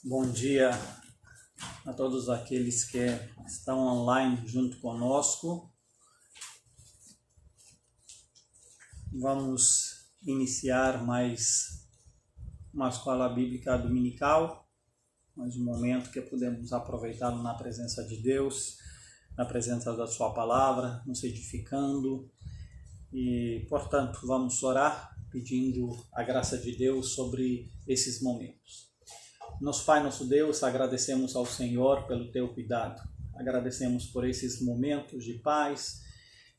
Bom dia a todos aqueles que estão online junto conosco. Vamos iniciar mais uma escola bíblica dominical, mais um momento que podemos aproveitar na presença de Deus, na presença da sua palavra, nos edificando. E, portanto, vamos orar pedindo a graça de Deus sobre esses momentos. Nosso Pai, nosso Deus, agradecemos ao Senhor pelo teu cuidado. Agradecemos por esses momentos de paz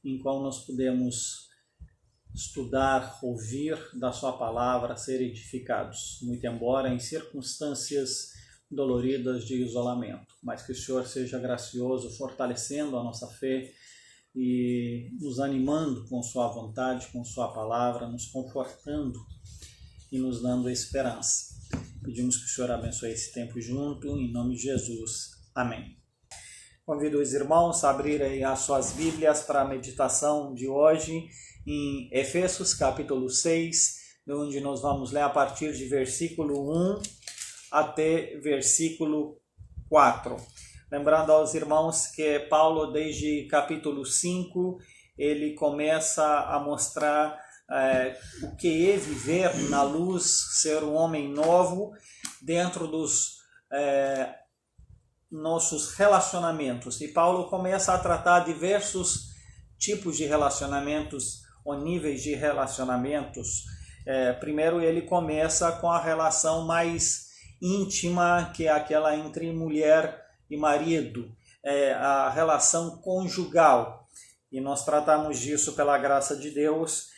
em qual nós podemos estudar, ouvir da sua palavra, ser edificados, muito embora em circunstâncias doloridas de isolamento, mas que o Senhor seja gracioso, fortalecendo a nossa fé e nos animando com sua vontade, com sua palavra, nos confortando e nos dando esperança. Pedimos que o Senhor abençoe esse tempo junto, em nome de Jesus. Amém. Convido os irmãos a abrirem as suas Bíblias para a meditação de hoje em Efésios capítulo 6, onde nós vamos ler a partir de versículo 1 até versículo 4. Lembrando aos irmãos que Paulo, desde capítulo 5, ele começa a mostrar o que é viver na luz, ser um homem novo dentro dos nossos relacionamentos. E Paulo começa a tratar diversos tipos de relacionamentos ou níveis de relacionamentos. Primeiro ele começa com a relação mais íntima, que é aquela entre mulher e marido, a relação conjugal. E nós tratamos disso pela graça de Deus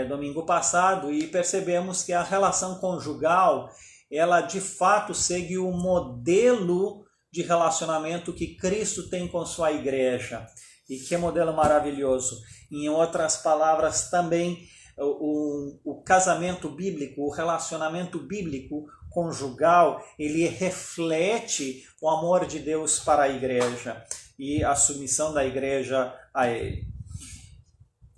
domingo passado e percebemos que a relação conjugal, ela de fato segue o modelo de relacionamento que Cristo tem com sua igreja. E que modelo maravilhoso! Em outras palavras, também o casamento bíblico, o relacionamento bíblico conjugal, ele reflete o amor de Deus para a igreja e a submissão da igreja a ele.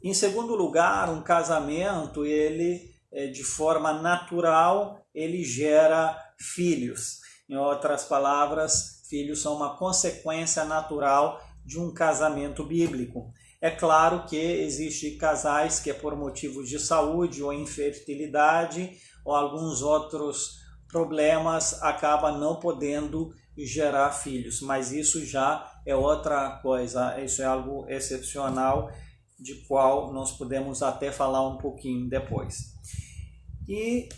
Em segundo lugar, um casamento, ele de forma natural, ele gera filhos. Em outras palavras, filhos são uma consequência natural de um casamento bíblico. É claro que existem casais que por motivos de saúde ou infertilidade ou alguns outros problemas acabam não podendo gerar filhos, mas isso já é outra coisa, isso é algo excepcional, de qual nós podemos até falar um pouquinho depois. E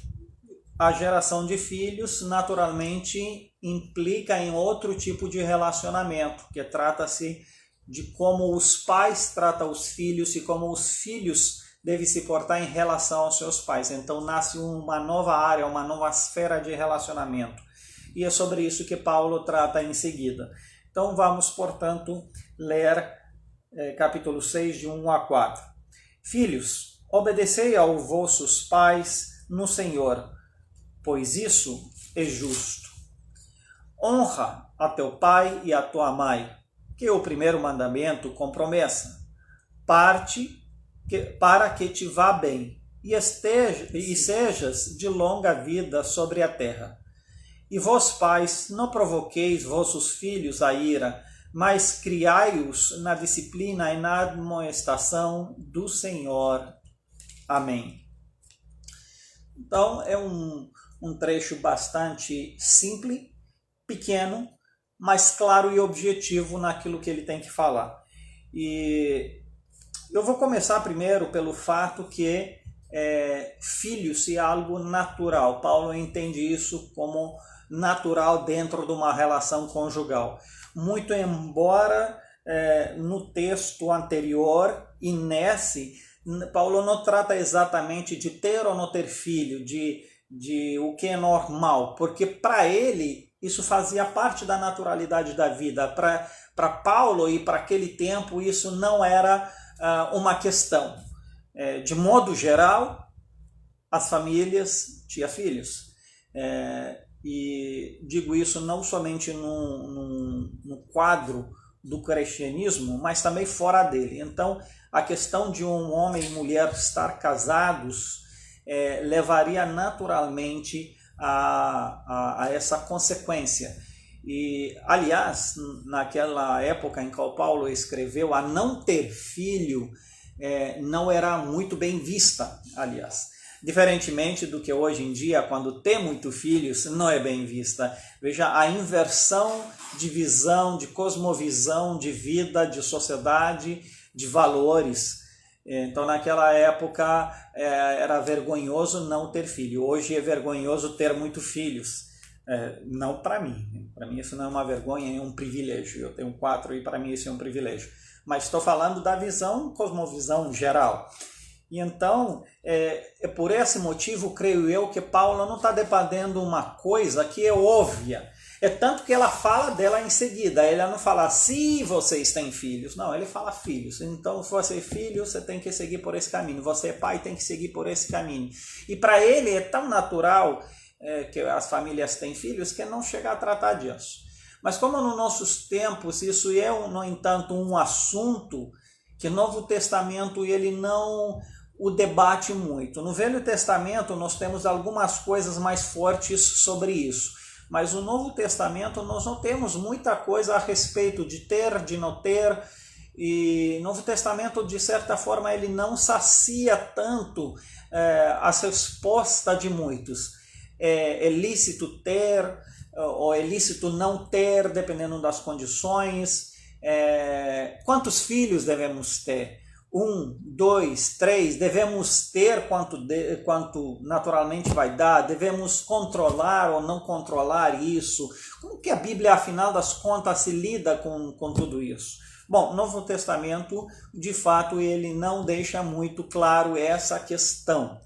a geração de filhos, naturalmente, implica em outro tipo de relacionamento, que trata-se de como os pais tratam os filhos e como os filhos devem se portar em relação aos seus pais. Então nasce uma nova área, uma nova esfera de relacionamento. E é sobre isso que Paulo trata em seguida. Então vamos, portanto, ler capítulo 6, de 1 a 4. Filhos, obedecei aos vossos pais no Senhor, pois isso é justo. Honra a teu pai e a tua mãe, que é o primeiro mandamento com promessa, para que te vá bem e sejas de longa vida sobre a terra. E vós, pais, não provoqueis vossos filhos a ira, mas criai-os na disciplina e na admoestação do Senhor. Amém. Então, é um trecho bastante simples, pequeno, mas claro e objetivo naquilo que ele tem que falar. E eu vou começar primeiro pelo fato que filhos é algo natural. Paulo entende isso como natural dentro de uma relação conjugal. Muito embora no texto anterior e nesse, Paulo não trata exatamente de ter ou não ter filho, de o que é normal, porque para ele isso fazia parte da naturalidade da vida. Para Paulo e para aquele tempo isso não era uma questão. De modo geral, as famílias tinham filhos. E digo isso não somente no quadro do cristianismo, mas também fora dele. Então, a questão de um homem e mulher estar casados levaria naturalmente a essa consequência. E, aliás, naquela época em que o Paulo escreveu, a não ter filho não era muito bem vista, aliás. Diferentemente do que hoje em dia, quando tem muitos filhos, não é bem vista. Veja a inversão de visão, de cosmovisão, de vida, de sociedade, de valores. Então, naquela época, era vergonhoso não ter filho. Hoje é vergonhoso ter muitos filhos. Não para mim. Para mim isso não é uma vergonha, é um privilégio. Eu tenho 4 e para mim isso é um privilégio. Mas estou falando da visão, cosmovisão geral. E então, por esse motivo, creio eu, que Paulo não está debatendo uma coisa que é óbvia. É tanto que ela fala dela em seguida. Ela não fala, se vocês têm filhos. Não, ele fala filhos. Então, se você é filho, você tem que seguir por esse caminho. Você é pai, tem que seguir por esse caminho. E para ele é tão natural que as famílias têm filhos que não chega a tratar disso. Mas como nos nossos tempos isso é, no entanto, um assunto que o Novo Testamento ele não o debate muito. No Velho Testamento nós temos algumas coisas mais fortes sobre isso, mas no Novo Testamento nós não temos muita coisa a respeito de ter, de não ter, e o Novo Testamento, de certa forma, ele não sacia tanto as respostas de muitos. É lícito ter ou é lícito não ter, dependendo das condições. Quantos filhos devemos ter? 1, 2, 3, devemos ter quanto naturalmente vai dar, devemos controlar ou não controlar isso. Como que a Bíblia, afinal das contas, se lida com tudo isso? Bom, o Novo Testamento, de fato, ele não deixa muito claro essa questão.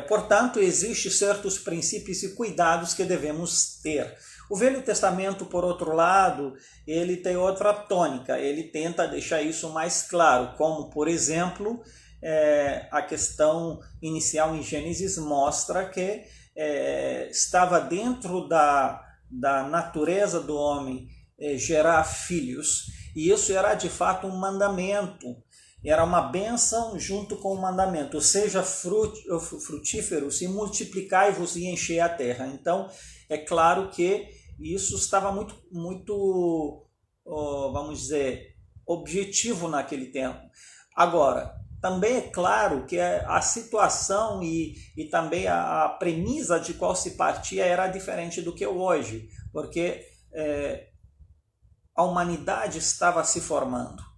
Portanto, existem certos princípios e cuidados que devemos ter. O Velho Testamento, por outro lado, ele tem outra tônica, ele tenta deixar isso mais claro, como, por exemplo, a questão inicial em Gênesis mostra que estava dentro da natureza do homem gerar filhos, e isso era de fato um mandamento. Era uma bênção junto com o mandamento, seja frutíferos e multiplicai-vos e enchei a terra. Então, é claro que isso estava muito, vamos dizer, objetivo naquele tempo. Agora, também é claro que a situação e também a premissa de qual se partia era diferente do que hoje, porque a humanidade estava se formando.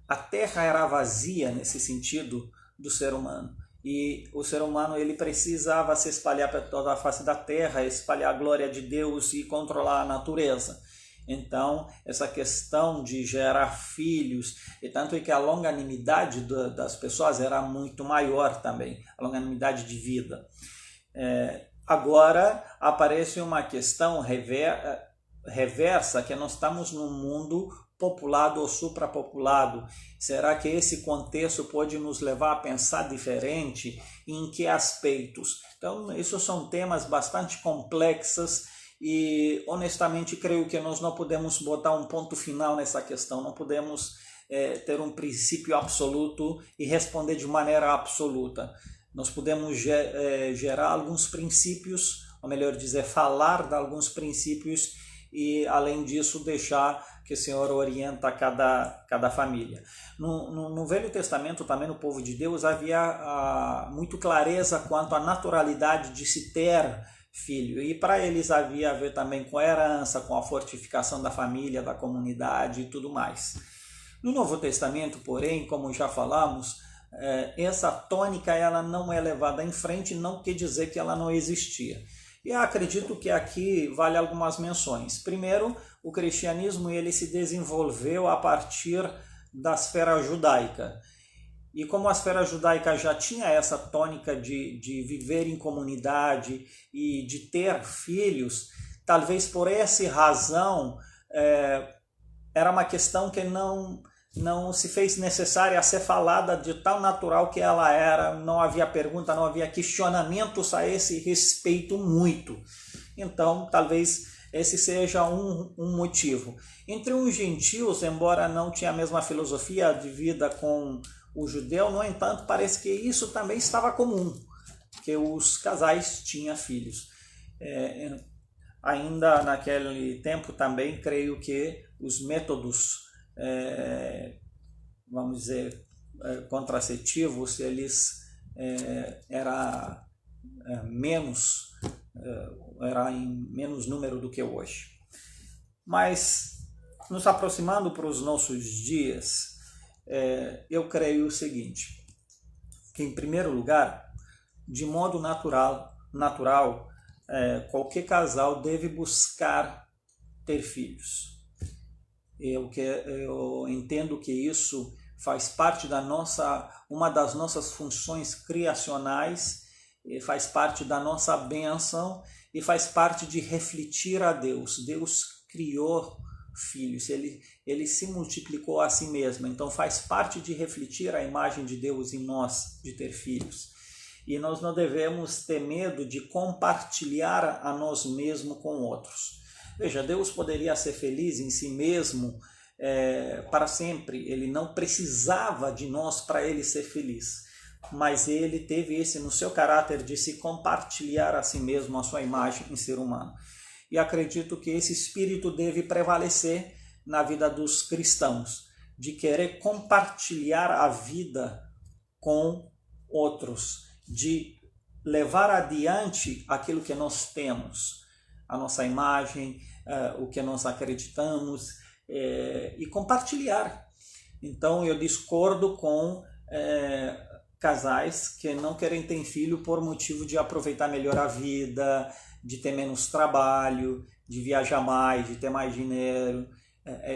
A terra era vazia nesse sentido do ser humano. E o ser humano ele precisava se espalhar para toda a face da terra, espalhar a glória de Deus e controlar a natureza. Então, essa questão de gerar filhos, e tanto é que a longanimidade das pessoas era muito maior também, a longanimidade de vida. Agora, aparece uma questão reversa, que nós estamos num mundo populado ou suprapopulado. Será que esse contexto pode nos levar a pensar diferente? Em que aspectos? Então, esses são temas bastante complexos e, honestamente, creio que nós não podemos botar um ponto final nessa questão, não podemos ter um princípio absoluto e responder de maneira absoluta. Nós podemos gerar alguns princípios, ou melhor dizer, falar de alguns princípios e, além disso, deixar que o Senhor orienta cada família. No Velho Testamento, também no povo de Deus, havia muito clareza quanto à naturalidade de se ter filho. E para eles havia a ver também com a herança, com a fortificação da família, da comunidade e tudo mais. No Novo Testamento, porém, como já falamos, essa tônica ela não é levada em frente, não quer dizer que ela não existia. E eu acredito que aqui vale algumas menções. Primeiro, o cristianismo ele se desenvolveu a partir da esfera judaica. E como a esfera judaica já tinha essa tônica de viver em comunidade e de ter filhos, talvez por essa razão era uma questão que não se fez necessária a ser falada de tão natural que ela era, não havia pergunta, não havia questionamentos a esse respeito muito. Então, talvez esse seja um motivo. Entre os gentios, embora não tinha a mesma filosofia de vida com o judeu, no entanto, parece que isso também estava comum, que os casais tinham filhos. Ainda naquele tempo também creio que os métodos, vamos dizer, contraceptivos, eles era em menos número do que hoje. Mas nos aproximando para os nossos dias, eu creio o seguinte, que em primeiro lugar, de modo natural, qualquer casal deve buscar ter filhos. Eu entendo que isso faz parte uma das nossas funções criacionais, faz parte da nossa bênção e faz parte de refletir a Deus. Deus criou filhos, ele se multiplicou a si mesmo, então faz parte de refletir a imagem de Deus em nós, de ter filhos. E nós não devemos ter medo de compartilhar a nós mesmos com outros. Veja, Deus poderia ser feliz em si mesmo para sempre, ele não precisava de nós para ele ser feliz, mas ele teve esse no seu caráter de se compartilhar a si mesmo, a sua imagem em ser humano. E acredito que esse espírito deve prevalecer na vida dos cristãos, de querer compartilhar a vida com outros, de levar adiante aquilo que nós temos, a nossa imagem, o que nós acreditamos, e compartilhar. Então eu discordo com casais que não querem ter filho por motivo de aproveitar melhor a vida, de ter menos trabalho, de viajar mais, de ter mais dinheiro.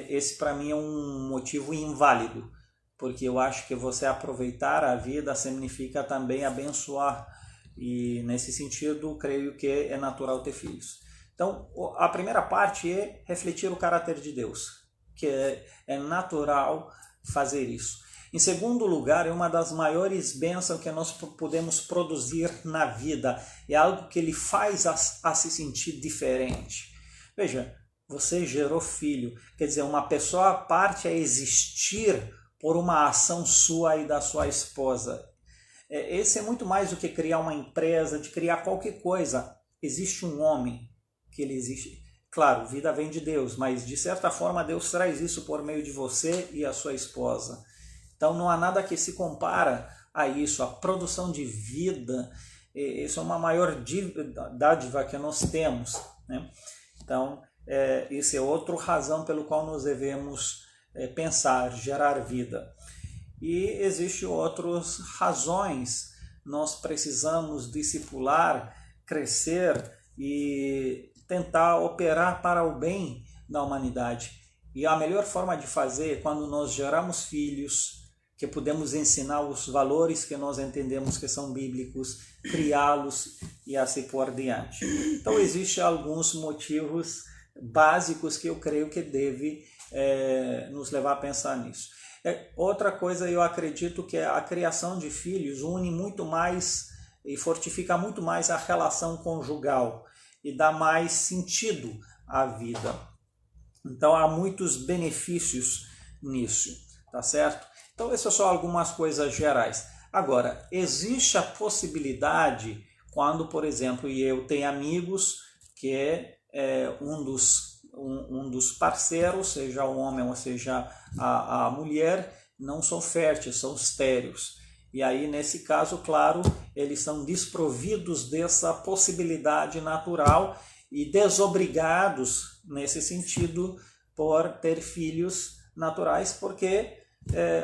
Esse para mim é um motivo inválido, porque eu acho que você aproveitar a vida significa também abençoar, e nesse sentido creio que é natural ter filhos. Então a primeira parte é refletir o caráter de Deus, que é natural fazer isso. Em segundo lugar, é uma das maiores bênçãos que nós podemos produzir na vida. É algo que ele faz a se sentir diferente. Veja, você gerou filho. Quer dizer, uma pessoa parte a existir por uma ação sua e da sua esposa. Esse é muito mais do que criar uma empresa, de criar qualquer coisa. Existe um homem que ele existe. Claro, vida vem de Deus, mas de certa forma Deus traz isso por meio de você e a sua esposa. Então não há nada que se compara a isso, a produção de vida. Isso é uma maior dádiva que nós temos, né? Então isso é outra razão pelo qual nós devemos pensar, gerar vida. E existem outras razões. Nós precisamos discipular, crescer e tentar operar para o bem da humanidade. E a melhor forma de fazer é quando nós geramos filhos, que podemos ensinar os valores que nós entendemos que são bíblicos, criá-los e assim por diante. Então existem alguns motivos básicos que eu creio que deve nos levar a pensar nisso. Outra coisa, eu acredito que a criação de filhos une muito mais e fortifica muito mais a relação conjugal e dá mais sentido à vida. Então há muitos benefícios nisso, tá certo? Então essas são algumas coisas gerais. Agora, existe a possibilidade, quando, por exemplo, eu tenho amigos que um dos parceiros, seja o homem ou seja a mulher, não são férteis, são estéreis. E aí, nesse caso, claro, eles são desprovidos dessa possibilidade natural e desobrigados, nesse sentido, por ter filhos naturais, porque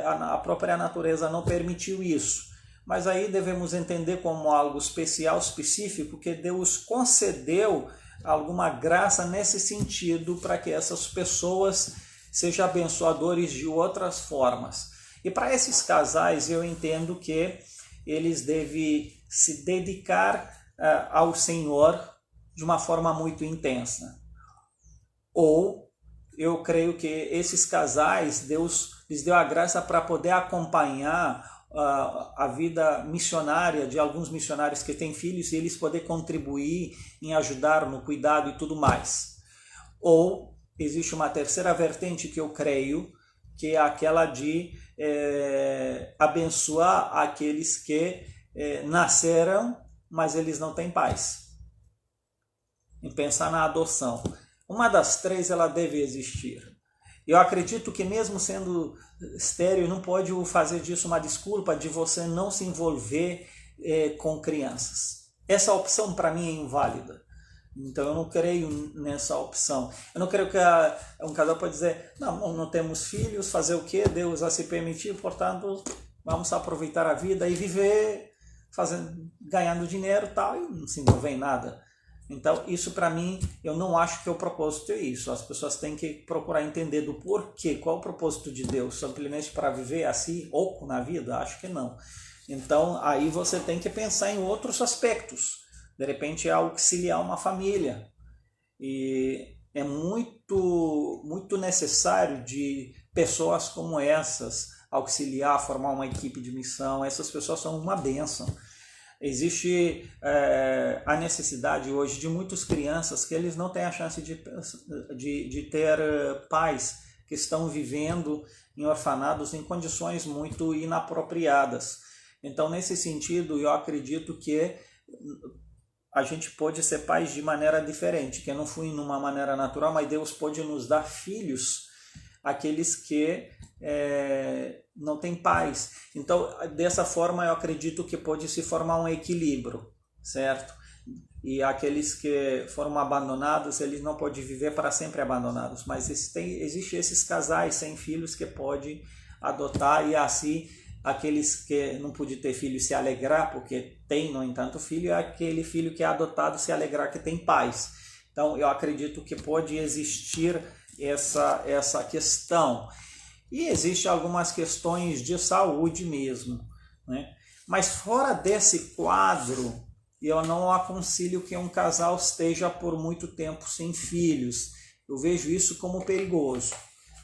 a própria natureza não permitiu isso. Mas aí devemos entender como algo especial, específico, que Deus concedeu alguma graça nesse sentido para que essas pessoas sejam abençoadores de outras formas. E para esses casais eu entendo que eles devem se dedicar ao Senhor de uma forma muito intensa. Ou eu creio que esses casais, Deus lhes deu a graça para poder acompanhar a vida missionária de alguns missionários que têm filhos e eles poder contribuir em ajudar no cuidado e tudo mais. Ou existe uma terceira vertente que eu creio, que é aquela de abençoar aqueles que nasceram, mas eles não têm pais. em pensar na adoção. Uma das três ela deve existir. Eu acredito que mesmo sendo estéril, não pode fazer disso uma desculpa de você não se envolver com crianças. Essa opção para mim é inválida. Então eu não creio nessa opção. Eu não creio que um casal pode dizer, não temos filhos, fazer o quê? Deus vai se permitir, portanto vamos aproveitar a vida e viver ganhando dinheiro e tal, e não se envolver em nada. Então, isso para mim, eu não acho que o propósito é isso. As pessoas têm que procurar entender do porquê, qual é o propósito de Deus, simplesmente para viver assim, oco na vida? Acho que não. Então, aí você tem que pensar em outros aspectos. De repente, auxiliar uma família. E é muito necessário de pessoas como essas auxiliar, formar uma equipe de missão. Essas pessoas são uma bênção. Existe a necessidade hoje de muitas crianças que eles não têm a chance de ter pais que estão vivendo em orfanados em condições muito inapropriadas. Então, nesse sentido, eu acredito que a gente pode ser pais de maneira diferente, que não foi numa maneira natural, mas Deus pode nos dar filhos, aqueles que não têm pais. Então, dessa forma, eu acredito que pode se formar um equilíbrio, certo? E aqueles que foram abandonados, eles não podem viver para sempre abandonados, mas existem esses casais sem filhos que podem adotar, e assim aqueles que não podiam ter filhos se alegrar porque tem, no entanto, filho, e aquele filho que é adotado se alegrar que tem pais. Então, eu acredito que pode existir essa questão. E existem algumas questões de saúde mesmo, né? Mas fora desse quadro, eu não aconselho que um casal esteja por muito tempo sem filhos. Eu vejo isso como perigoso,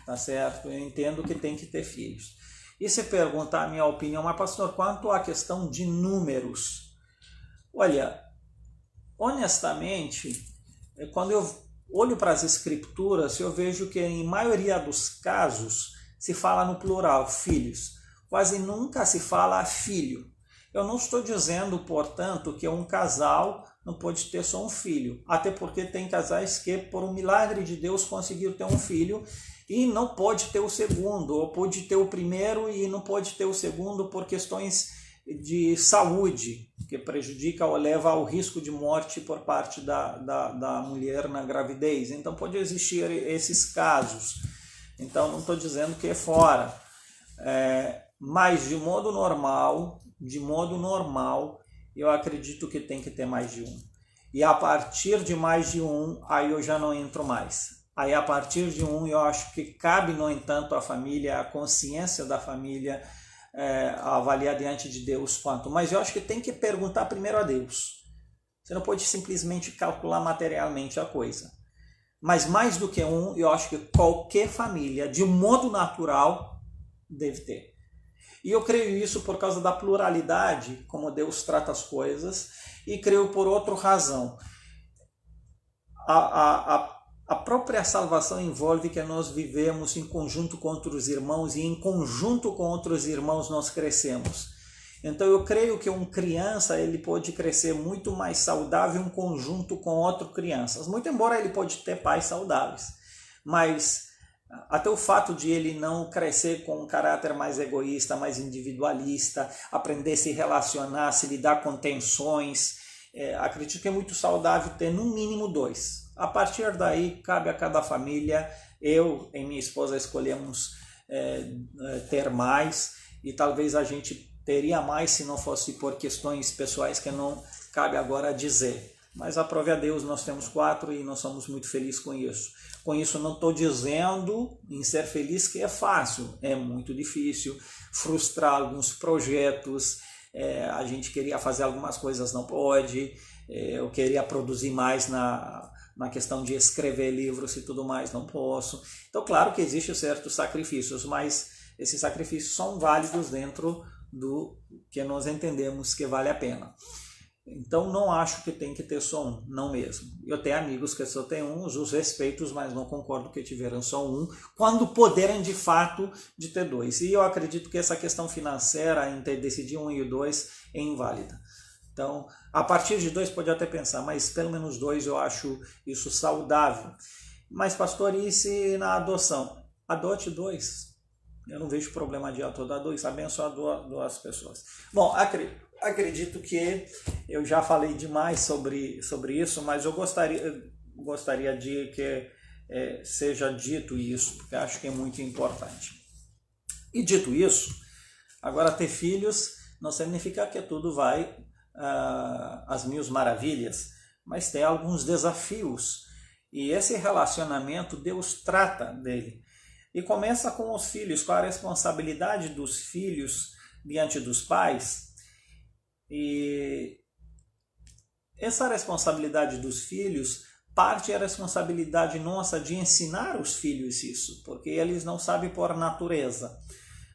tá certo? Eu entendo que tem que ter filhos. E se perguntar a minha opinião, mas pastor, quanto à questão de números? Olha, honestamente, quando eu olho para as escrituras, eu vejo que em maioria dos casos se fala no plural, filhos. Quase nunca se fala filho. Eu não estou dizendo, portanto, que um casal não pode ter só um filho. Até porque tem casais que, por um milagre de Deus, conseguiram ter um filho e não pode ter o segundo, ou pode ter o primeiro e não pode ter o segundo por questões de saúde, que prejudica ou leva ao risco de morte por parte da mulher na gravidez. Então pode existir esses casos. Então não estou dizendo que é fora. Mas de modo normal, eu acredito que tem que ter mais de um. E a partir de mais de um, aí eu já não entro mais. Aí a partir de um, eu acho que cabe, no entanto, à família, a consciência da família, avaliar diante de Deus quanto. Mas eu acho que tem que perguntar primeiro a Deus. Você não pode simplesmente calcular materialmente a coisa. Mas mais do que um, eu acho que qualquer família, de um modo natural, deve ter. E eu creio isso por causa da pluralidade, como Deus trata as coisas, e creio por outra razão. A própria salvação envolve que nós vivemos em conjunto com outros irmãos, e em conjunto com outros irmãos nós crescemos. Então eu creio que uma criança ele pode crescer muito mais saudável em conjunto com outras crianças. Muito embora ele pode ter pais saudáveis, mas até o fato de ele não crescer com um caráter mais egoísta, mais individualista, aprender a se relacionar, se lidar com tensões, acredito que é muito saudável ter no mínimo 2. A partir daí, cabe a cada família. Eu e minha esposa escolhemos ter mais, e talvez a gente teria mais se não fosse por questões pessoais que não cabe agora dizer. Mas aprove a Deus, nós temos 4 e nós somos muito felizes com isso. Com isso não estou dizendo em ser feliz que é fácil, é muito difícil, frustrar alguns projetos, a gente queria fazer algumas coisas, não pode, eu queria produzir mais na questão de escrever livros e tudo mais, não posso. Então claro que existem certos sacrifícios, mas esses sacrifícios são válidos dentro do que nós entendemos que vale a pena. Então não acho que tem que ter só um, não mesmo. Eu tenho amigos que só tem um, os respeitos, mas não concordo que tiveram só um, quando poderem de fato de ter 2. E eu acredito que essa questão financeira, entre decidir 1 e 2, é inválida. Então, a partir de 2 pode até pensar, mas pelo menos 2 eu acho isso saudável. Mas, pastor, e se na adoção? Adote 2. Eu não vejo problema de adotar 2, abençoar 2 pessoas. Bom, acredito que eu já falei demais sobre isso, mas eu gostaria de que seja dito isso, porque acho que é muito importante. E dito isso, agora ter filhos não significa que tudo vai às mil maravilhas, mas tem alguns desafios. E esse relacionamento, Deus trata dele. E começa com os filhos, com a responsabilidade dos filhos diante dos pais. E essa responsabilidade dos filhos, parte é a responsabilidade nossa de ensinar os filhos isso, porque eles não sabem por natureza.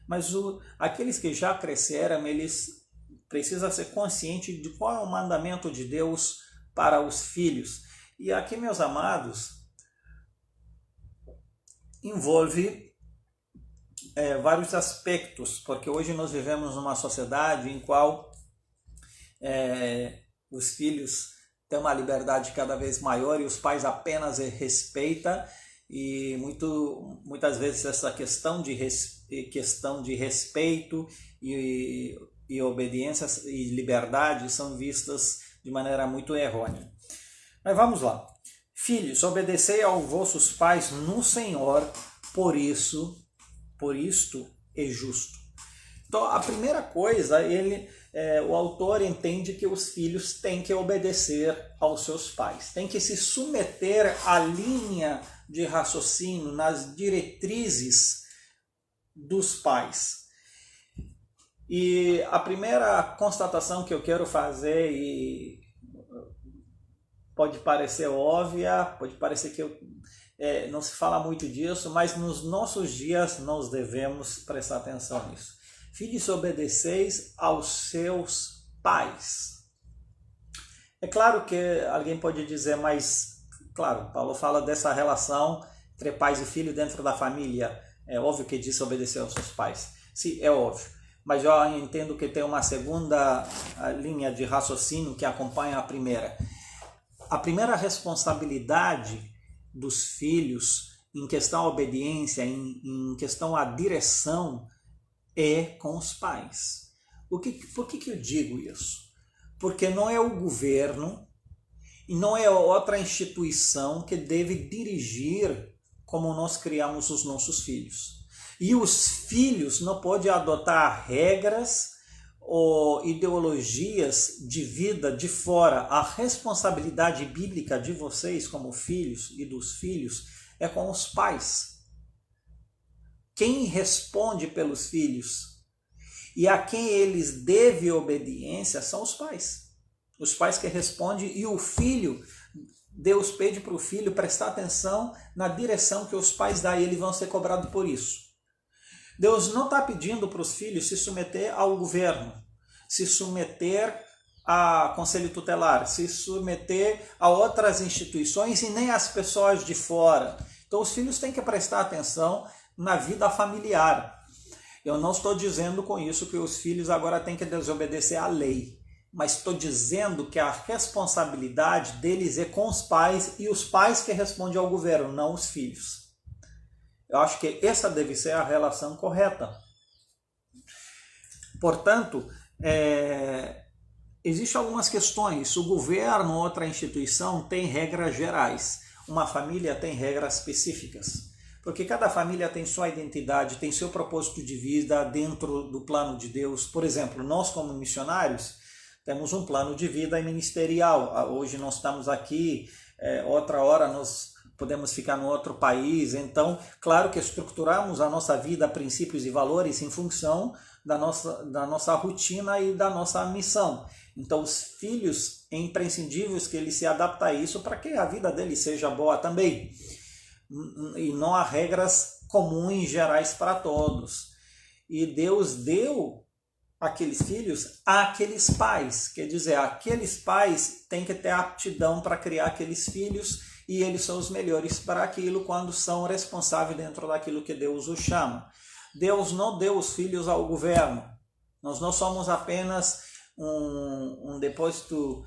Mas aqueles que já cresceram, eles precisam ser conscientes de qual é o mandamento de Deus para os filhos. E aqui, meus amados, envolve vários aspectos, porque hoje nós vivemos numa sociedade em qual os filhos têm uma liberdade cada vez maior e os pais apenas respeitam, e muitas vezes essa questão de respeito e obediência e liberdade são vistas de maneira muito errônea. Mas vamos lá. Filhos, obedecei aos vossos pais no Senhor, por isto é justo. Então, a primeira coisa, o autor entende que os filhos têm que obedecer aos seus pais, têm que se submeter à linha de raciocínio, nas diretrizes dos pais. E a primeira constatação que eu quero fazer, e pode parecer óbvia, pode parecer que não se fala muito disso, mas nos nossos dias nós devemos prestar atenção nisso. Filhos, obedeceis aos seus pais. É claro que alguém pode dizer, mas, claro, Paulo fala dessa relação entre pais e filhos dentro da família. É óbvio que diz obedecer aos seus pais. Sim, é óbvio. Mas eu entendo que tem uma segunda linha de raciocínio que acompanha a primeira. A primeira responsabilidade dos filhos em questão à obediência, em questão à direção, é com os pais. Por que eu digo isso? Porque não é o governo e não é outra instituição que deve dirigir como nós criamos os nossos filhos. E os filhos não podem adotar regras ou ideologias de vida de fora. A responsabilidade bíblica de vocês como filhos e dos filhos é com os pais. Quem responde pelos filhos e a quem eles devem obediência são os pais. Os pais que respondem, e o filho, Deus pede para o filho prestar atenção na direção que os pais dão, e eles vão ser cobrados por isso. Deus não está pedindo para os filhos se submeter ao governo, se submeter a conselho tutelar, se submeter a outras instituições e nem às pessoas de fora. Então os filhos têm que prestar atenção na vida familiar. Eu não estou dizendo com isso que os filhos agora têm que desobedecer à lei, mas estou dizendo que a responsabilidade deles é com os pais, e os pais que respondem ao governo, não os filhos. Eu acho que essa deve ser a relação correta. Portanto, existem algumas questões. O governo, outra instituição, tem regras gerais. Uma família tem regras específicas. Porque cada família tem sua identidade, tem seu propósito de vida dentro do plano de Deus. Por exemplo, nós como missionários temos um plano de vida ministerial. Hoje nós estamos aqui, outra hora nós podemos ficar no outro país. Então, claro que estruturamos a nossa vida, princípios e valores em função da nossa rotina e da nossa missão. Então, os filhos é imprescindível que eles se adaptem a isso para que a vida deles seja boa também. E não há regras comuns gerais para todos. E Deus deu aqueles filhos àqueles pais. Quer dizer, aqueles pais têm que ter aptidão para criar aqueles filhos, e eles são os melhores para aquilo quando são responsáveis dentro daquilo que Deus os chama. Deus não deu os filhos ao governo. Nós não somos apenas um depósito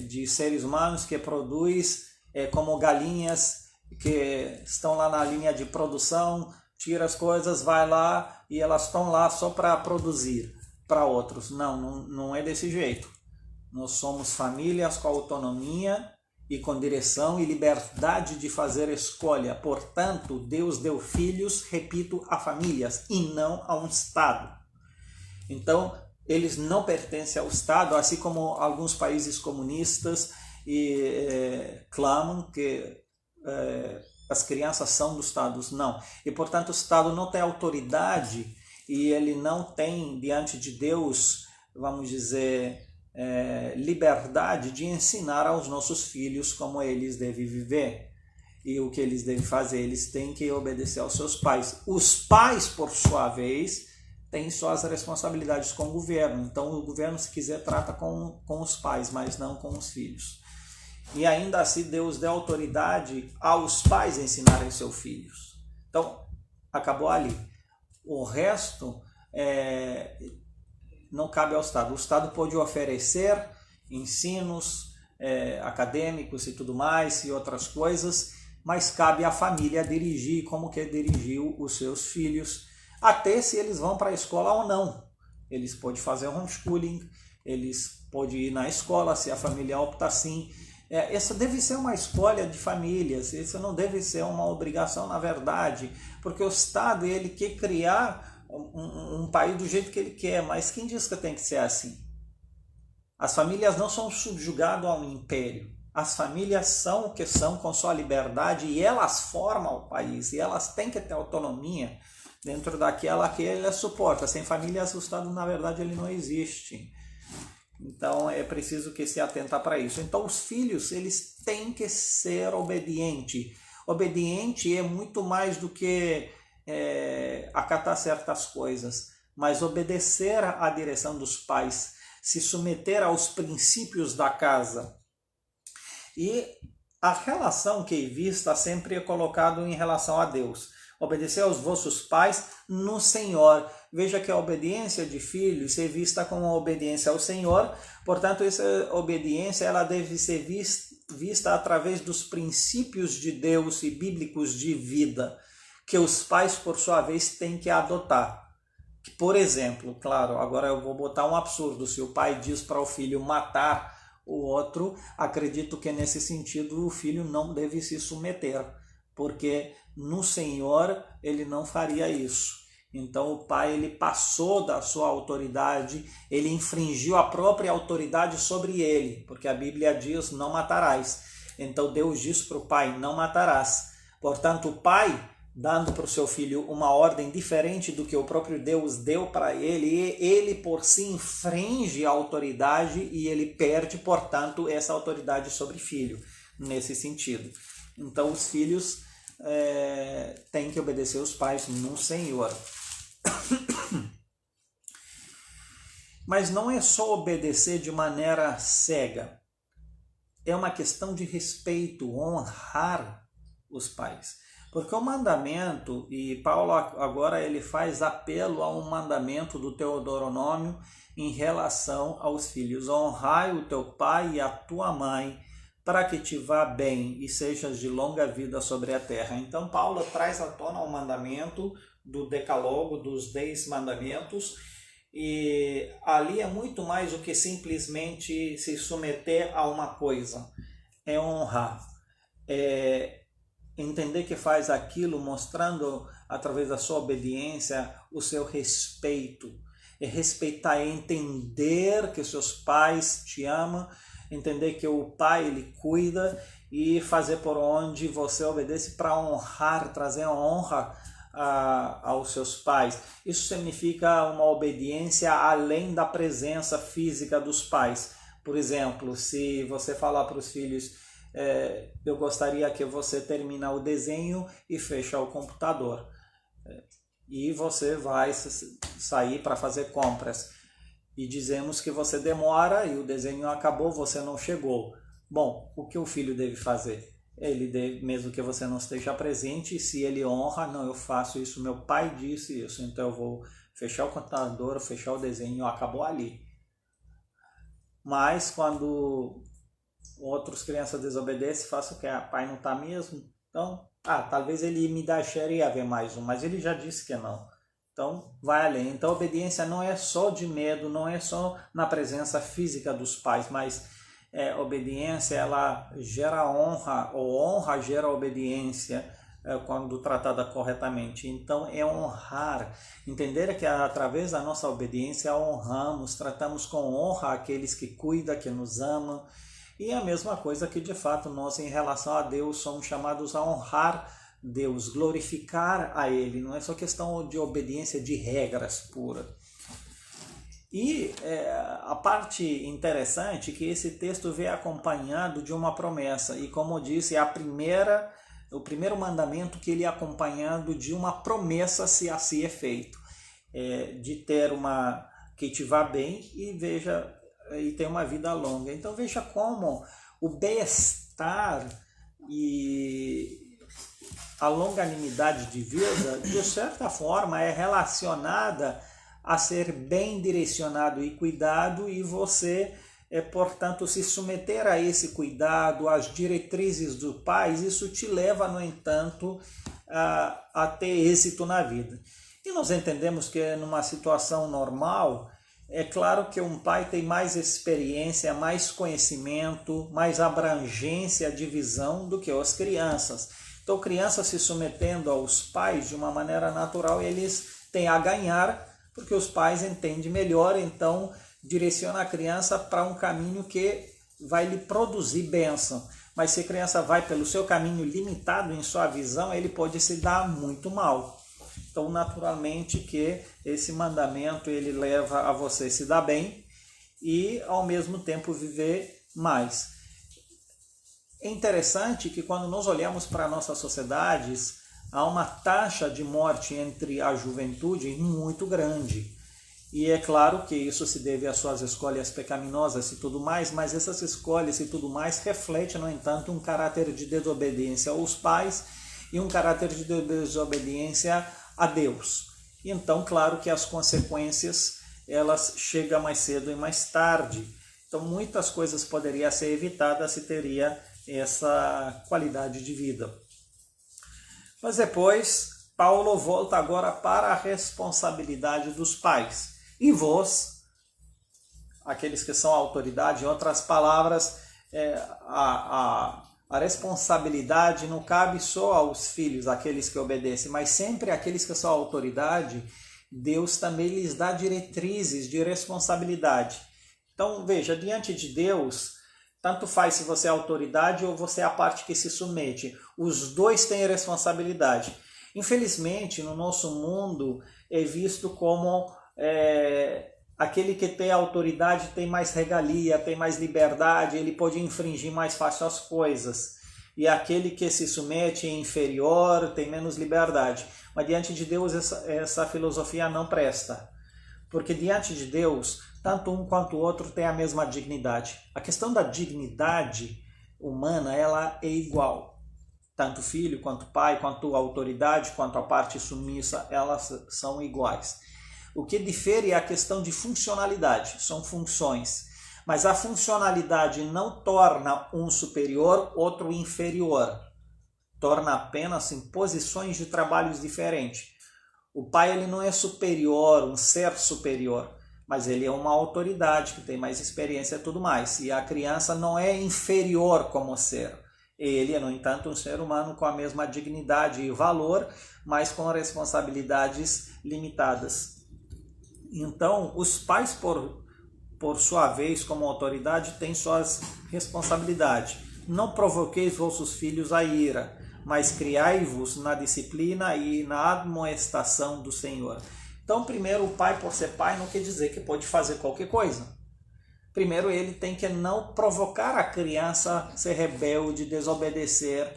de seres humanos que produz como galinhas que estão lá na linha de produção, tira as coisas, vai lá e elas estão lá só para produzir para outros. Não é desse jeito. Nós somos famílias com autonomia e com direção e liberdade de fazer escolha. Portanto, Deus deu filhos, repito, a famílias e não a um Estado. Então, eles não pertencem ao Estado, assim como alguns países comunistas clamam que as crianças são do Estado. Não. E, portanto, o Estado não tem autoridade e ele não tem, diante de Deus, vamos dizer, liberdade de ensinar aos nossos filhos como eles devem viver e o que eles devem fazer. Eles têm que obedecer aos seus pais. Os pais, por sua vez, têm suas responsabilidades com o governo. Então o governo, se quiser, trata com os pais, mas não com os filhos. E ainda assim Deus deu autoridade aos pais ensinarem seus filhos. Então acabou ali. O resto não cabe ao Estado. O Estado pode oferecer ensinos acadêmicos e tudo mais e outras coisas, mas cabe à família dirigir como que dirigiu os seus filhos, até se eles vão para a escola ou não. Eles podem fazer homeschooling, eles podem ir na escola se a família opta assim. Essa deve ser uma escolha de famílias, isso não deve ser uma obrigação na verdade, porque o Estado ele quer criar um país do jeito que ele quer, mas quem diz que tem que ser assim? As famílias não são subjugadas a um império. As famílias são o que são com sua liberdade e elas formam o país e elas têm que ter autonomia dentro daquela que ele suporta. Sem famílias o Estado na verdade ele não existe. Então é preciso que se atentar para isso. Então os filhos eles têm que ser obedientes. Obediente é muito mais do que acatar certas coisas, mas obedecer à direção dos pais, se submeter aos princípios da casa. E a relação que é vista sempre é colocado em relação a Deus. Obedecer aos vossos pais no Senhor. Veja que a obediência de filhos é vista como uma obediência ao Senhor, portanto essa obediência ela deve ser vista através dos princípios de Deus e bíblicos de vida, que os pais, por sua vez, têm que adotar. Por exemplo, claro, agora eu vou botar um absurdo, se o pai diz para o filho matar o outro, acredito que nesse sentido o filho não deve se submeter, porque no Senhor ele não faria isso. Então o pai ele passou da sua autoridade, ele infringiu a própria autoridade sobre ele, porque a Bíblia diz não matarás. Então Deus diz para o pai não matarás. Portanto o pai, dando para o seu filho uma ordem diferente do que o próprio Deus deu para ele, ele por si infringe a autoridade e ele perde, portanto, essa autoridade sobre o filho, nesse sentido. Então os filhos têm que obedecer os pais no Senhor. Mas não é só obedecer de maneira cega, é uma questão de respeito, honrar os pais. Porque o mandamento, e Paulo agora ele faz apelo a um mandamento do Deuteronômio em relação aos filhos. Honrai o teu pai e a tua mãe, para que te vá bem e sejas de longa vida sobre a terra. Então Paulo traz à tona o mandamento do decalogo, dos 10 mandamentos, e ali é muito mais do que simplesmente se submeter a uma coisa, é honrar, entender que faz aquilo mostrando através da sua obediência o seu respeito, respeitar, entender que seus pais te amam, entender que o pai ele cuida e fazer por onde você obedece para honrar, trazer honra aos seus pais. Isso significa uma obediência além da presença física dos pais. Por exemplo, se você falar para os filhos, eu gostaria que você termine o desenho e feche o computador, e você vai sair para fazer compras, e dizemos que você demora e o desenho acabou, você não chegou. Bom, o que o filho deve fazer? Ele deve, mesmo que você não esteja presente, se ele honra, não, eu faço isso, meu pai disse isso, então eu vou fechar o computador, fechar o desenho, acabou ali. mas quando outras crianças desobedecem, faço o que? Pai não está mesmo? Então, talvez ele me deixaria ver mais um, mas ele já disse que não. Então, vai além. Então, a obediência não é só de medo, não é só na presença física dos pais, mas obediência, ela gera honra, ou honra gera obediência quando tratada corretamente. Então, é honrar. Entender que através da nossa obediência honramos, tratamos com honra aqueles que cuidam, que nos amam. E a mesma coisa que, de fato, nós, em relação a Deus, somos chamados a honrar Deus, glorificar a Ele. Não é só questão de obediência de regras puras. E a parte interessante é que esse texto vem acompanhado de uma promessa. E como eu disse, é o primeiro mandamento que ele é acompanhado de uma promessa, se assim é feito. De ter que te vá bem e ter uma vida longa. Então veja como o bem-estar e a longanimidade de vida, de certa forma, é relacionada a ser bem direcionado e cuidado, e você, portanto, se submeter a esse cuidado, às diretrizes do pai, isso te leva, no entanto, a ter êxito na vida. E nós entendemos que numa situação normal, é claro que um pai tem mais experiência, mais conhecimento, mais abrangência de visão do que as crianças. Então, crianças se submetendo aos pais de uma maneira natural, eles têm a ganhar, porque os pais entendem melhor, então direciona a criança para um caminho que vai lhe produzir bênção. Mas se a criança vai pelo seu caminho limitado em sua visão, ele pode se dar muito mal. Então, naturalmente que esse mandamento ele leva a você se dar bem e, ao mesmo tempo, viver mais. É interessante que quando nós olhamos para nossas sociedades, há uma taxa de morte entre a juventude muito grande. E é claro que isso se deve às suas escolhas pecaminosas e tudo mais, mas essas escolhas e tudo mais refletem, no entanto, um caráter de desobediência aos pais e um caráter de desobediência a Deus. Então, claro que as consequências elas chegam mais cedo e mais tarde. Então, muitas coisas poderiam ser evitadas se teria essa qualidade de vida. Mas depois, Paulo volta agora para a responsabilidade dos pais. E vós, aqueles que são autoridade, em outras palavras, a responsabilidade não cabe só aos filhos, aqueles que obedecem, mas sempre aqueles que são autoridade, Deus também lhes dá diretrizes de responsabilidade. Então, veja, diante de Deus, tanto faz se você é autoridade ou você é a parte que se submete. Os dois têm responsabilidade. Infelizmente, no nosso mundo, é visto como aquele que tem autoridade tem mais regalia, tem mais liberdade, ele pode infringir mais fácil as coisas. E aquele que se submete é inferior, tem menos liberdade. Mas diante de Deus essa filosofia não presta. Porque diante de Deus, tanto um quanto o outro tem a mesma dignidade. A questão da dignidade humana, ela é igual. Tanto filho, quanto pai, quanto autoridade, quanto a parte submissa, elas são iguais. O que difere é a questão de funcionalidade, são funções. Mas a funcionalidade não torna um superior, outro inferior. Torna apenas em posições de trabalhos diferentes. O pai ele não é superior, um ser superior, mas ele é uma autoridade que tem mais experiência e tudo mais. E a criança não é inferior como ser. Ele é, no entanto, um ser humano com a mesma dignidade e valor, mas com responsabilidades limitadas. Então, os pais, por sua vez, como autoridade, têm suas responsabilidades. Não provoqueis vossos filhos a ira, mas criai-vos na disciplina e na admoestação do Senhor. Então, primeiro, o pai, por ser pai, não quer dizer que pode fazer qualquer coisa. Primeiro, ele tem que não provocar a criança a ser rebelde, desobedecer.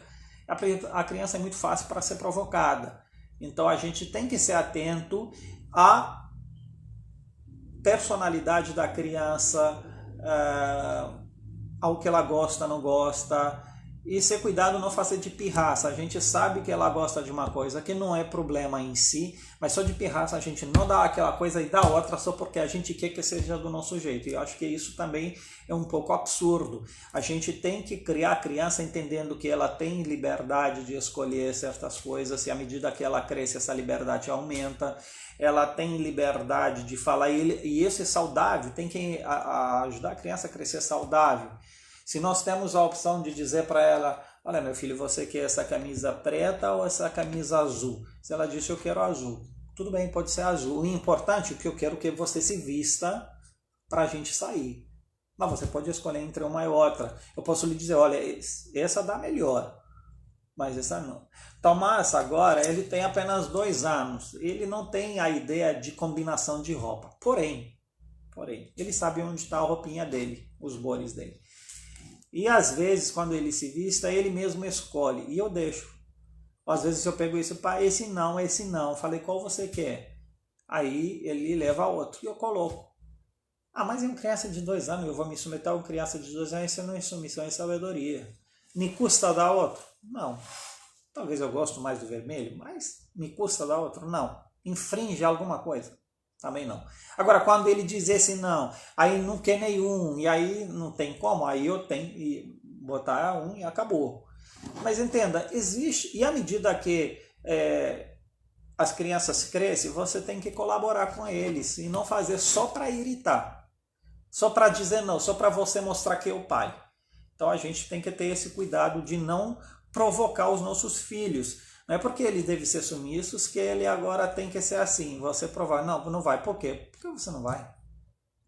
A criança é muito fácil para ser provocada. Então, a gente tem que ser atento à personalidade da criança, ao que ela gosta, não gosta, E ser cuidado não fazer de pirraça. A gente sabe que ela gosta de uma coisa que não é problema em si, mas só de pirraça a gente não dá aquela coisa e dá outra só porque a gente quer que seja do nosso jeito. E eu acho que isso também é um pouco absurdo. A gente tem que criar a criança entendendo que ela tem liberdade de escolher certas coisas e à medida que ela cresce essa liberdade aumenta. Ela tem liberdade de falar e isso é saudável. Tem que ajudar a criança a crescer saudável. Se nós temos a opção de dizer para ela, olha meu filho, você quer essa camisa preta ou essa camisa azul? Se ela disse, eu quero azul. Tudo bem, pode ser azul. O importante é que eu quero que você se vista para a gente sair. Mas você pode escolher entre uma e outra. Eu posso lhe dizer, olha, essa dá melhor, mas essa não. Tomás agora, ele tem apenas 2 anos. Ele não tem a ideia de combinação de roupa. Porém, ele sabe onde está a roupinha dele, os bores dele. E às vezes, quando ele se vista, ele mesmo escolhe. E eu deixo. Às vezes eu pego isso, pá, esse não. Falei, qual você quer? Aí ele leva outro e eu coloco. Ah, mas é uma criança de 2 anos, eu vou me submeter a uma criança de 2 anos, isso não é submissão, é sabedoria. Me custa dar outro? Não. Talvez eu gosto mais do vermelho, mas me custa dar outro? Não. Infringe alguma coisa? Também não. Agora, quando ele diz esse não, aí não quer nenhum, e aí não tem como, aí eu tenho que botar um e acabou. Mas entenda, existe, e à medida que as crianças crescem, você tem que colaborar com eles, e não fazer só para irritar, só para dizer não, só para você mostrar que é o pai. Então a gente tem que ter esse cuidado de não provocar os nossos filhos. Não é porque eles devem ser submissos que ele agora tem que ser assim. Você provar, não, não vai. Por quê? Porque você não vai.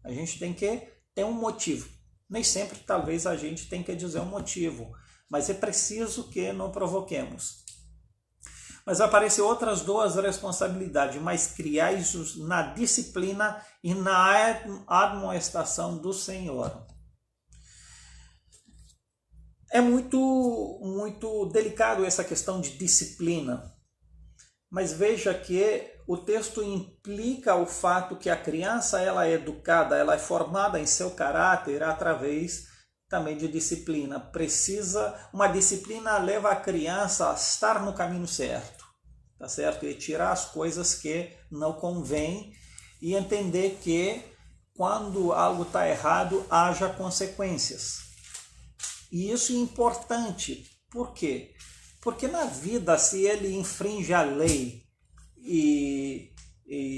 A gente tem que ter um motivo. Nem sempre, talvez, a gente tem que dizer um motivo. Mas é preciso que não provoquemos. Mas aparecem outras 2 responsabilidades. Mas criai-os na disciplina e na admoestação do Senhor. É muito delicado essa questão de disciplina, mas veja que o texto implica o fato que a criança ela é educada, ela é formada em seu caráter através também de disciplina. Uma disciplina leva a criança a estar no caminho certo, tá certo? E tirar as coisas que não convêm e entender que quando algo está errado, haja consequências. E isso é importante. Por quê? Porque na vida, se ele infringe a lei e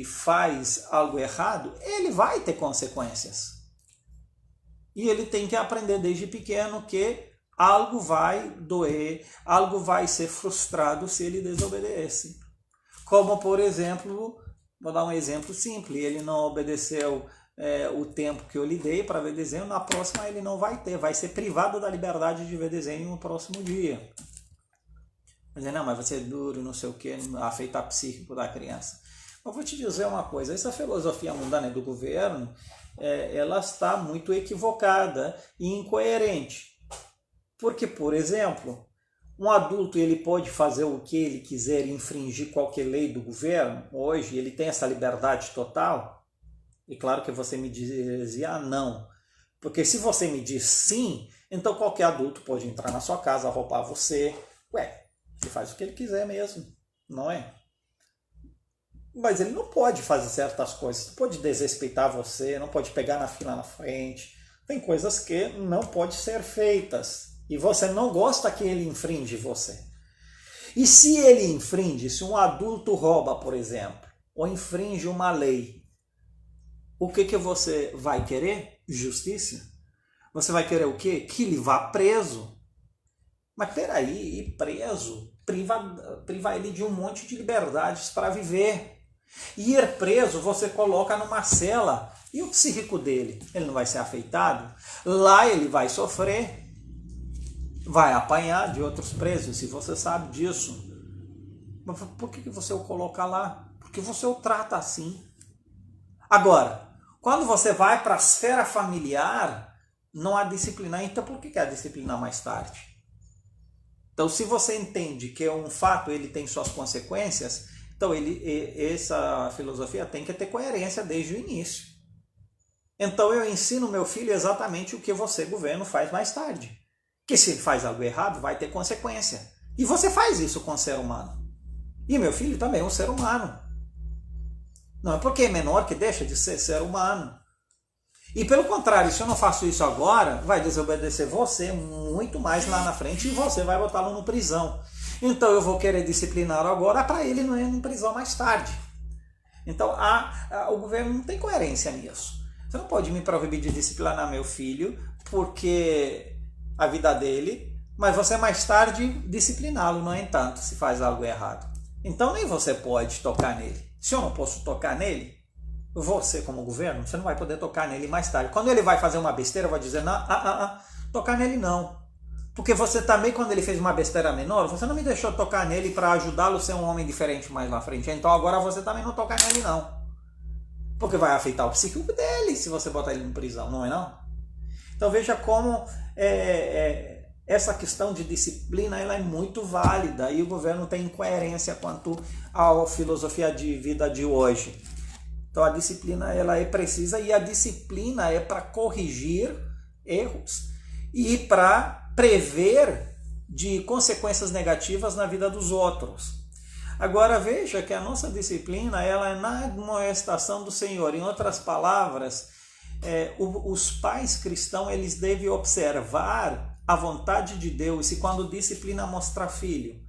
faz algo errado, ele vai ter consequências. E ele tem que aprender desde pequeno que algo vai doer, algo vai ser frustrado se ele desobedece. Como, por exemplo, vou dar um exemplo simples, ele não obedeceu o tempo que eu lhe dei para ver desenho, na próxima ele não vai ter, vai ser privado da liberdade de ver desenho no próximo dia. Dizer, não, mas vai ser duro, não sei o que, afetar o psíquico da criança. Eu vou te dizer uma coisa, essa filosofia mundana do governo, ela está muito equivocada e incoerente. Porque, por exemplo, um adulto ele pode fazer o que ele quiser, infringir qualquer lei do governo, hoje ele tem essa liberdade total. E claro que você me dizia não. Porque se você me diz sim, então qualquer adulto pode entrar na sua casa, roubar você. Ué, ele faz o que ele quiser mesmo, não é? Mas ele não pode fazer certas coisas. Não pode desrespeitar você, não pode pegar na fila na frente. Tem coisas que não podem ser feitas. E você não gosta que ele infringe você. E se ele infringe, se um adulto rouba, por exemplo, ou infringe uma lei, o que você vai querer? Justiça? Você vai querer o quê? Que ele vá preso. Mas peraí, ir preso priva ele de um monte de liberdades para viver. E ir preso você coloca numa cela. E o psíquico dele? Ele não vai ser afetado? Lá ele vai sofrer. Vai apanhar de outros presos, se você sabe disso. Mas por que você o coloca lá? Porque você o trata assim. Agora, quando você vai para a esfera familiar, não há disciplina. Então, por que há disciplina mais tarde? Então, se você entende que um fato ele tem suas consequências, então essa filosofia tem que ter coerência desde o início. Então, eu ensino meu filho exatamente o que você, governo, faz mais tarde. Que se ele faz algo errado, vai ter consequência. E você faz isso com o ser humano. E meu filho também é um ser humano. Não é porque é menor que deixa de ser humano. E pelo contrário, se eu não faço isso agora, vai desobedecer você muito mais lá na frente e você vai botá-lo no prisão. Então eu vou querer disciplinar agora para ele não ir em prisão mais tarde. Então o governo não tem coerência nisso. Você não pode me proibir de disciplinar meu filho porque a vida dele, mas você mais tarde discipliná-lo, no entanto, se faz algo errado. Então nem você pode tocar nele. Se eu não posso tocar nele, você como governo, você não vai poder tocar nele mais tarde. Quando ele vai fazer uma besteira, eu vou dizer, não, tocar nele não. Porque você também, quando ele fez uma besteira menor, você não me deixou tocar nele para ajudá-lo a ser um homem diferente mais na frente. Então agora você também não tocar nele não. Porque vai afetar o psíquico dele se você botar ele em prisão, não é não? Então veja como essa questão de disciplina ela é muito válida e o governo tem incoerência quanto à filosofia de vida de hoje. Então a disciplina ela é precisa e a disciplina é para corrigir erros e para prever de consequências negativas na vida dos outros. Agora veja que a nossa disciplina ela é na admoestação do Senhor. Em outras palavras, os pais cristãos eles devem observar a vontade de Deus e quando disciplina mostrar filho.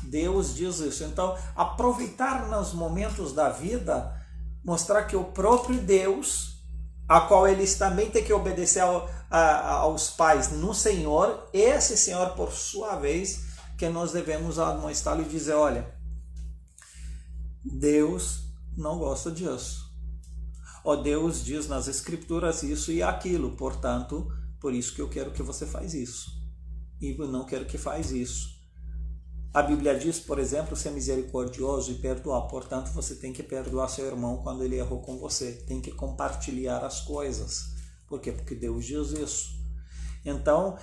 Deus diz isso. Então aproveitar nos momentos da vida, mostrar que o próprio Deus, a qual eles também têm que obedecer aos pais no Senhor, esse Senhor, por sua vez, que nós devemos admoestá-lo e dizer, olha, Deus não gosta disso. Ó, Deus diz nas Escrituras isso e aquilo, portanto, por isso que eu quero que você faz isso. E eu não quero que faz isso. A Bíblia diz, por exemplo, ser misericordioso e perdoar. Portanto, você tem que perdoar seu irmão quando ele errou com você. Tem que compartilhar as coisas. Por quê? Porque Deus diz isso. Então,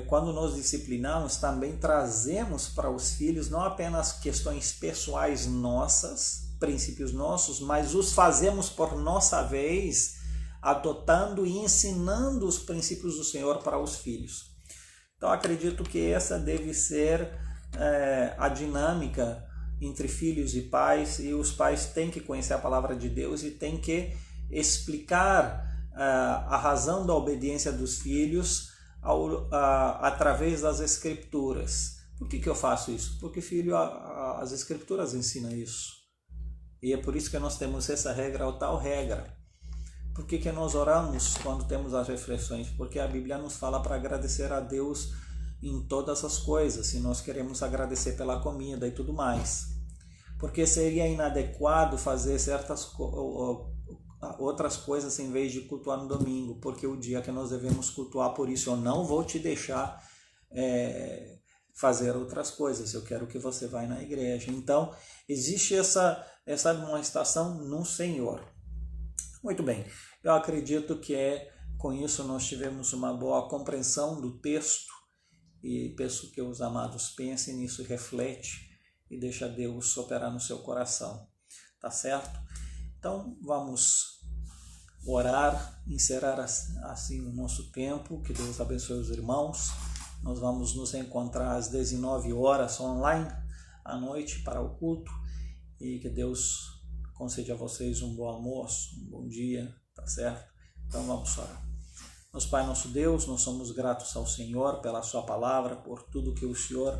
quando nós disciplinamos, também trazemos para os filhos não apenas questões pessoais nossas, princípios nossos, mas os fazemos por nossa vez, adotando e ensinando os princípios do Senhor para os filhos. Então, acredito que essa deve ser a dinâmica entre filhos e pais, e os pais têm que conhecer a palavra de Deus e têm que explicar a razão da obediência dos filhos através das Escrituras. Por que eu faço isso? Porque, filho, as Escrituras ensinam isso. E é por isso que nós temos essa regra ou tal regra. Por que nós oramos quando temos as reflexões? Porque a Bíblia nos fala para agradecer a Deus em todas as coisas, se nós queremos agradecer pela comida e tudo mais. Porque seria inadequado fazer outras coisas em vez de cultuar no domingo, porque o dia que nós devemos cultuar, por isso eu não vou te deixar fazer outras coisas, eu quero que você vá na igreja. Então, existe essa demonstração no Senhor. Muito bem, eu acredito que com isso nós tivemos uma boa compreensão do texto e peço que os amados pensem nisso, reflete e deixa Deus operar no seu coração, tá certo? Então vamos orar, encerrar assim o nosso tempo, que Deus abençoe os irmãos. Nós vamos nos encontrar às 19 horas online à noite para o culto e que Deus concede a vocês um bom almoço, um bom dia, tá certo? Então vamos orar. Nosso Pai, nosso Deus, nós somos gratos ao Senhor pela sua palavra, por tudo que o Senhor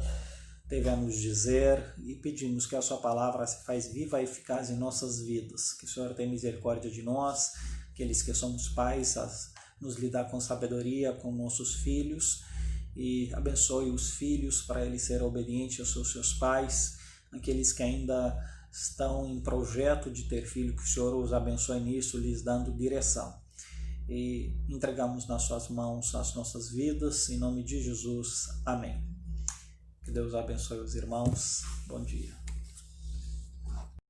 teve a nos dizer e pedimos que a sua palavra se faz viva e eficaz em nossas vidas. Que o Senhor tenha misericórdia de nós, aqueles que somos pais, nos lidar com sabedoria com nossos filhos e abençoe os filhos para eles serem obedientes aos seus pais, aqueles que ainda estão em projeto de ter filho, que o Senhor os abençoe nisso, lhes dando direção. E entregamos nas suas mãos as nossas vidas, em nome de Jesus, amém. Que Deus abençoe os irmãos, bom dia.